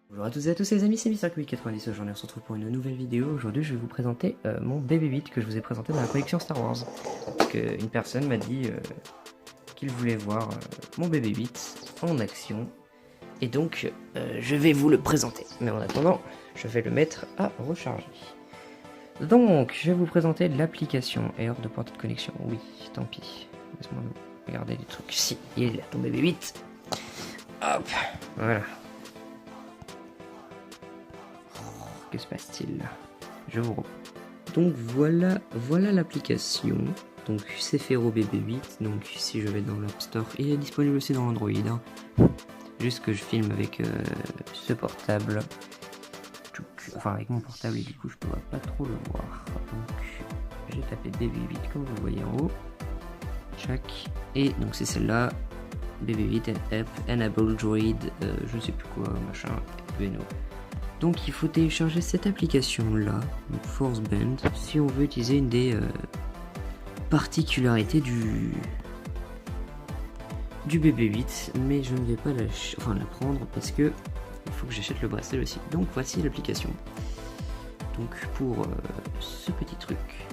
Bonjour à toutes et à tous les amis, c'est MrCubic90, aujourd'hui on se retrouve pour une nouvelle vidéo. Aujourd'hui je vais vous présenter mon BB-8 que je vous ai présenté dans la collection Star Wars. Donc, une personne m'a dit qu'il voulait voir mon BB-8 en action. Et donc je vais vous le présenter. Mais en attendant, je vais le mettre à recharger. Donc je vais vous présenter l'application et hors de portée de connexion. Oui, tant pis. Laisse-moi regarder les trucs. Si, il est là, ton BB-8. Hop, voilà. Que se passe-t-il? Je vous reprends. Donc voilà l'application. Donc c'est Fero BB-8. Donc si je vais dans l'App Store, il est disponible aussi dans Android. Hein. Juste que je filme avec ce portable. Enfin avec mon portable et du coup je ne pourrais pas trop le voir. Donc j'ai tapé BB-8 comme vous le voyez en haut. Chac. Et donc c'est celle-là. BB-8 App Enable Droid. Je ne sais plus quoi, machin. Beno. Donc il faut télécharger cette application là, Force Band, si on veut utiliser une des particularités du BB-8, mais je ne vais pas la prendre parce que il faut que j'achète le bracelet aussi. Donc voici l'application. Donc pour ce petit truc.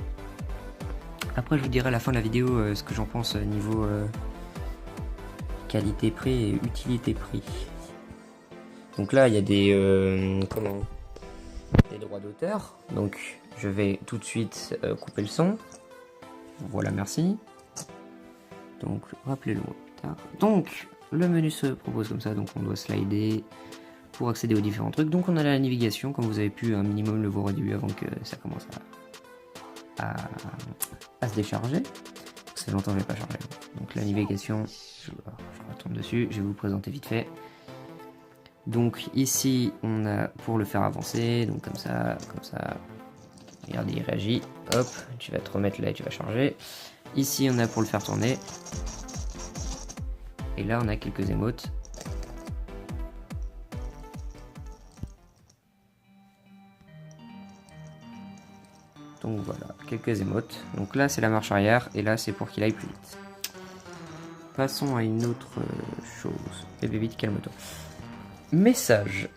Après je vous dirai à la fin de la vidéo ce que j'en pense niveau qualité-prix et utilité-prix. Donc là, il y a des droits d'auteur. Donc je vais tout de suite couper le son. Voilà, merci. Donc rappelez-le moi plus tard. Donc le menu se propose comme ça. Donc on doit slider pour accéder aux différents trucs. Donc on a la navigation, comme vous avez pu un minimum le voir au début avant que ça commence à se décharger. Ça fait longtemps que je n'ai pas chargé. Donc la navigation, je retourne dessus. Je vais vous présenter vite fait. Donc ici on a pour le faire avancer, donc comme ça, regardez il réagit, hop, tu vas te remettre là et tu vas charger. Ici on a pour le faire tourner, et là on a quelques émotes. Donc voilà, quelques émotes. Donc là c'est la marche arrière, et là c'est pour qu'il aille plus vite. Passons à une autre chose. BB-8, calme-toi. Messages.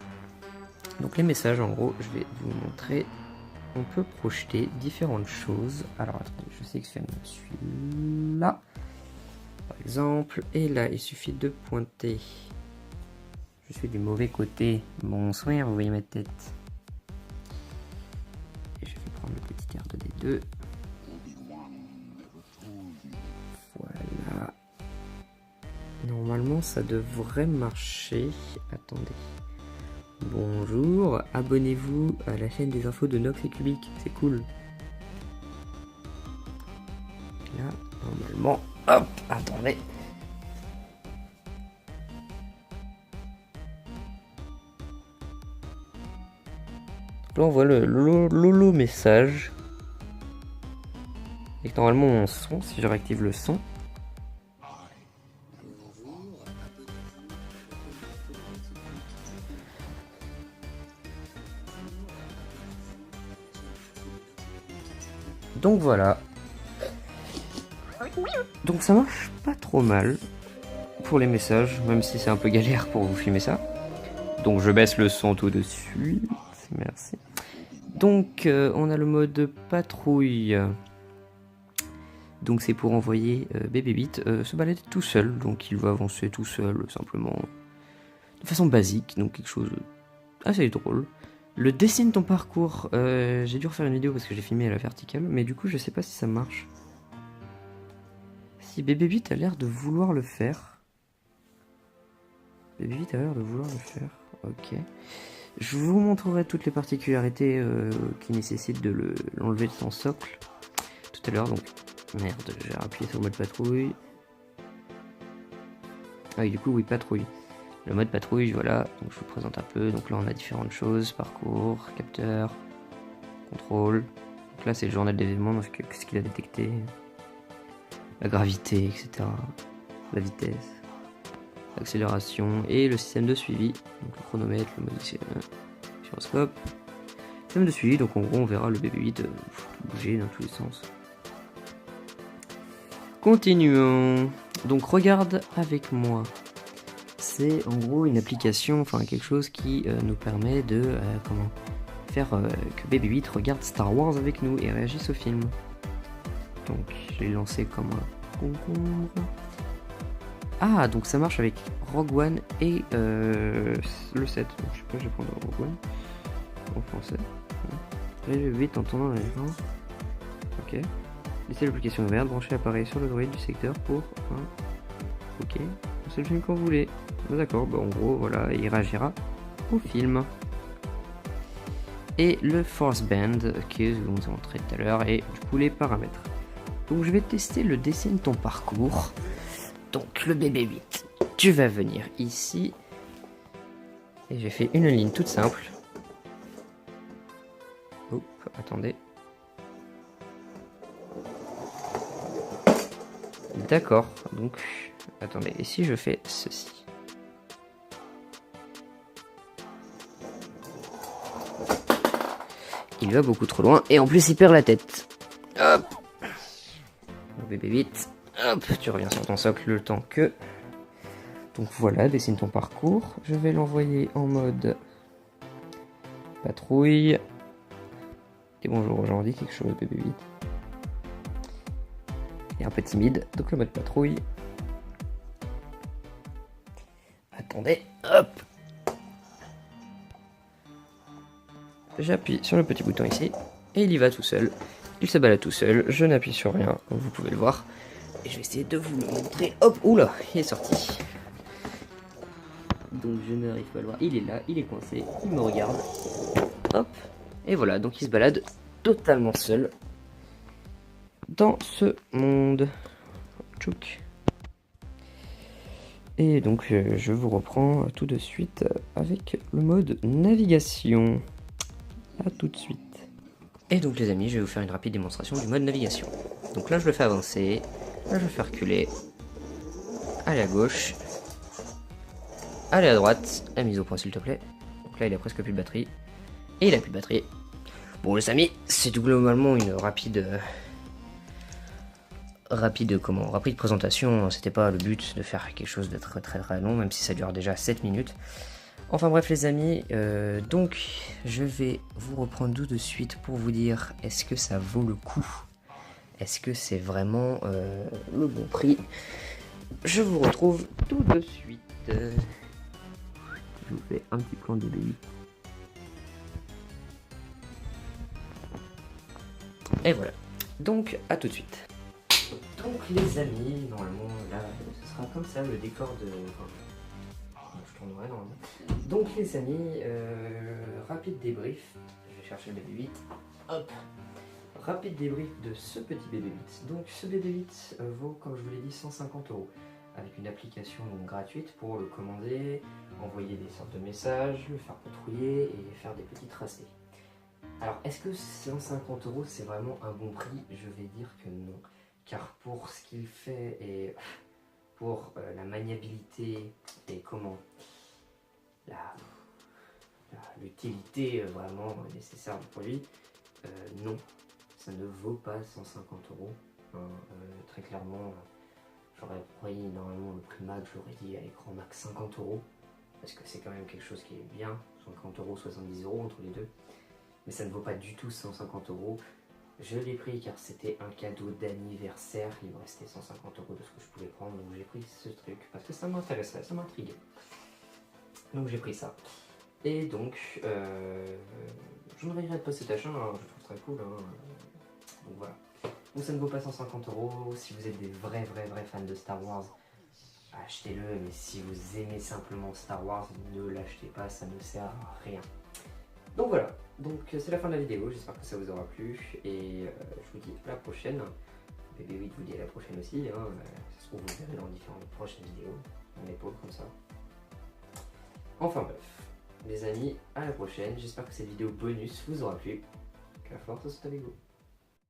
Donc les messages, en gros, je vais vous montrer. On peut projeter différentes choses. Alors attendez, je sélectionne celui-là, par exemple. Et là, il suffit de pointer. Je suis du mauvais côté. Bonsoir, vous voyez ma tête. Et je vais prendre le petit R2D2. Voilà. Normalement, ça devrait marcher. Attendez. Bonjour, abonnez-vous à la chaîne des infos de Nox et Cubic, c'est cool. Là, normalement, hop, attendez. Là, on voit le lolo message. Et normalement, mon son, si je réactive le son. Donc voilà. Donc ça marche pas trop mal pour les messages, même si c'est un peu galère pour vous filmer ça. Donc je baisse le son tout de suite, merci. Donc on a le mode patrouille. Donc c'est pour envoyer BB-8 se balader tout seul, donc il va avancer tout seul simplement de façon basique, donc quelque chose assez drôle. Le dessine ton parcours, j'ai dû refaire une vidéo parce que j'ai filmé à la verticale, mais du coup je sais pas si ça marche. Si BB-8 a l'air de vouloir le faire. BB-8 a l'air de vouloir le faire, ok. Je vous montrerai toutes les particularités qui nécessitent de l'enlever de son socle tout à l'heure, donc merde, j'ai appuyé sur le mode patrouille. Ah oui, du coup oui, patrouille. Le mode patrouille, voilà, donc je vous présente un peu. Donc là on a différentes choses, parcours, capteur, contrôle. Donc là c'est le journal d'événements, donc ce qu'il a détecté, la gravité, etc. La vitesse, l'accélération et le système de suivi. Donc le chronomètre, le mode gyroscope. Système de suivi, donc en gros on verra le BB-8 bouger dans tous les sens. Continuons. Donc regarde avec moi. c'est en gros une application, enfin quelque chose qui nous permet de faire que BB-8 regarde Star Wars avec nous et réagisse au film. Donc je l'ai lancé comme un concombre. Ah, donc ça marche avec Rogue One et le 7. Donc je sais pas, je vais prendre Rogue One en français. BB-8 en tournant les gens. Ok. Laissez l'application ouverte, branchez l'appareil sur le droïde du secteur pour un... Ok. C'est le film qu'on voulait. D'accord, bah en gros, voilà, il réagira au film. Et le Force Band que je vous ai montré tout à l'heure et du coup les paramètres. Donc je vais tester le dessine ton parcours. Donc le BB-8, tu vas venir ici. Et j'ai fait une ligne toute simple. Oups, attendez. D'accord, donc attendez, et si je fais ceci? Il va beaucoup trop loin et en plus il perd la tête. Hop, BB-8, hop, tu reviens sur ton socle le temps que... Donc voilà, dessine ton parcours. Je vais l'envoyer en mode patrouille. Et bonjour, aujourd'hui quelque chose BB-8. Et un peu timide, donc le mode patrouille. Attendez, hop. J'appuie sur le petit bouton ici, et il y va tout seul. Il se balade tout seul, je n'appuie sur rien, comme vous pouvez le voir. Et je vais essayer de vous le montrer. Hop, oula, il est sorti. Donc je n'arrive pas à le voir. Il est là, il est coincé, il me regarde. Hop, et voilà, donc il se balade totalement seul dans ce monde. Tchouk. Et donc je vous reprends tout de suite avec le mode navigation. A tout de suite. Et donc les amis, je vais vous faire une rapide démonstration du mode navigation. Donc là je le fais avancer, là je le fais reculer, aller à gauche, aller à droite, la mise au point s'il te plaît. Donc là il a presque plus de batterie, et il a plus de batterie. Bon les amis, c'est tout globalement une rapide présentation. C'était pas le but de faire quelque chose de très long, même si ça dure déjà 7 minutes. Enfin bref les amis, donc je vais vous reprendre tout de suite pour vous dire est-ce que ça vaut le coup? Est-ce que c'est vraiment le bon prix? Je vous retrouve tout de suite. Je vous fais un petit plan de BB-8. Et voilà, donc à tout de suite. Donc les amis, normalement là ce sera comme ça le décor de... je tournerai normalement. Donc les amis, rapide débrief, je vais chercher le BB-8, hop, rapide débrief de ce petit BB-8. Donc ce BB-8 vaut, comme je vous l'ai dit, 150 € avec une application donc, gratuite pour le commander, envoyer des sortes de messages, le faire patrouiller et faire des petits tracés. Alors est-ce que 150 € c'est vraiment un bon prix? Je vais dire que non, car pour ce qu'il fait et pour la maniabilité et comment l'utilité vraiment nécessaire du produit, non, ça ne vaut pas 150 €. Très clairement, j'aurais pris normalement le prix max, j'aurais dit à l'écran max 50 €, parce que c'est quand même quelque chose qui est bien, 50 €, 70 € entre les deux, mais ça ne vaut pas du tout 150 €. Je l'ai pris car c'était un cadeau d'anniversaire, il me restait 150 € de ce que je pouvais prendre, donc j'ai pris ce truc, parce que ça m'intéressait, ça m'intriguait. Donc j'ai pris ça. Et donc, je ne regrette pas cet achat, hein, je trouve très cool. Hein. Donc voilà. Donc ça ne vaut pas 150 €. Si vous êtes des vrais fans de Star Wars, achetez-le. Mais si vous aimez simplement Star Wars, ne l'achetez pas, ça ne sert à rien. Donc voilà. Donc c'est la fin de la vidéo. J'espère que ça vous aura plu. Et je vous dis à la prochaine. BB-8 vous dit à la prochaine aussi. Hein. Ça se trouve, vous verrez dans différentes prochaines vidéos. Mon épaule comme ça. Enfin bref, les amis, à la prochaine. J'espère que cette vidéo bonus vous aura plu. Que la force soit avec vous.